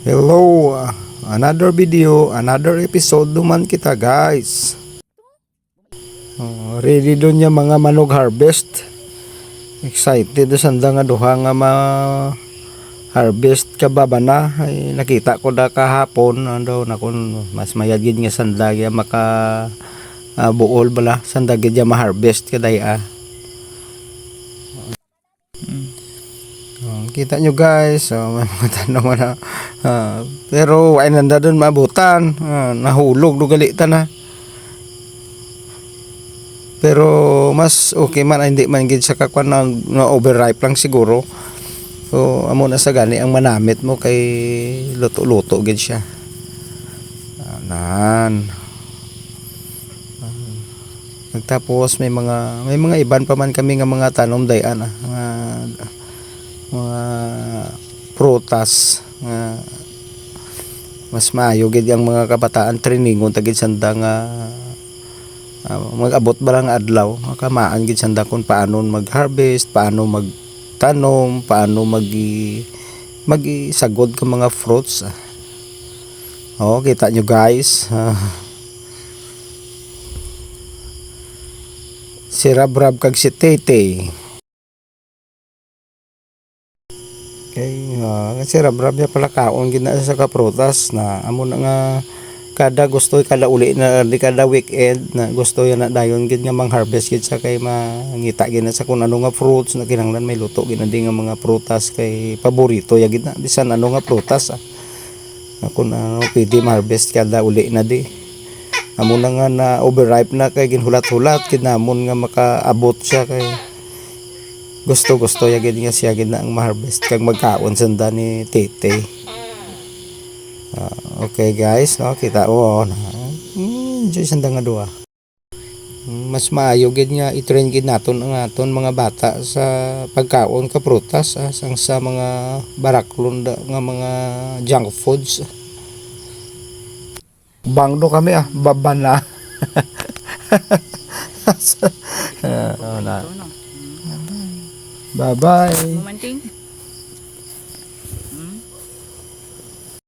Hello, another video, another episode duman kita guys. Ready doon yung mga manog harvest. Excited sanda nga duha nga harvest kababa na. Ay, nakita ko da kahapon ando nakon mas mayagid nga sanda ya maka buol bala sanda gid ya ma-harvest kaday Kita nyo guys, may mga tanong na pero ay nanda doon maabutan, nahulog dugalitan na. Pero mas okay man, hindi man gid sa kakwan na overripe lang siguro. So amo na sa gani ang manamit mo kay luto-luto gid siya. Anan. Tapos may mga iban pa man kami nga mga tanom dayan mga prutas nga mas maayo gid ang mga kabataan trainingon tagid sanda nga mag-abot ba lang adlaw kamaan gid sanda kung paano mag-harvest, paano magtanom, paano mag-isagod ka mga fruits. Kita nyo guys, si Rab-Rab kag si Tete. Kasi Rab-Rab niya pala kaon gina sa kaprutas na amo na nga kada gusto kada uli na di kada weekend na gusto yan na dayon gid nga mang-harvest gid sa kay mangita gid na sa kung ano nga fruits na kinahanglan may luto gid nga mga prutas kay paborito ya gid na bisan ano nga prutas kung ano pwede ma-harvest kada uli na di amo na nga na overripe na kay ginhulat-hulat kinamon nga makaabot siya kay gusto ya gid nga siya gid na ang ma-harvest kag magkaon sanda ni Tete. Okay guys, kita enjoy sanda nga duha. Mas maayo gid nga i-train gid naton ang aton mga bata sa pagkaon ka prutas sang sa mga baraklon nga mga junk foods. Bangdo kami babana. Bye-bye.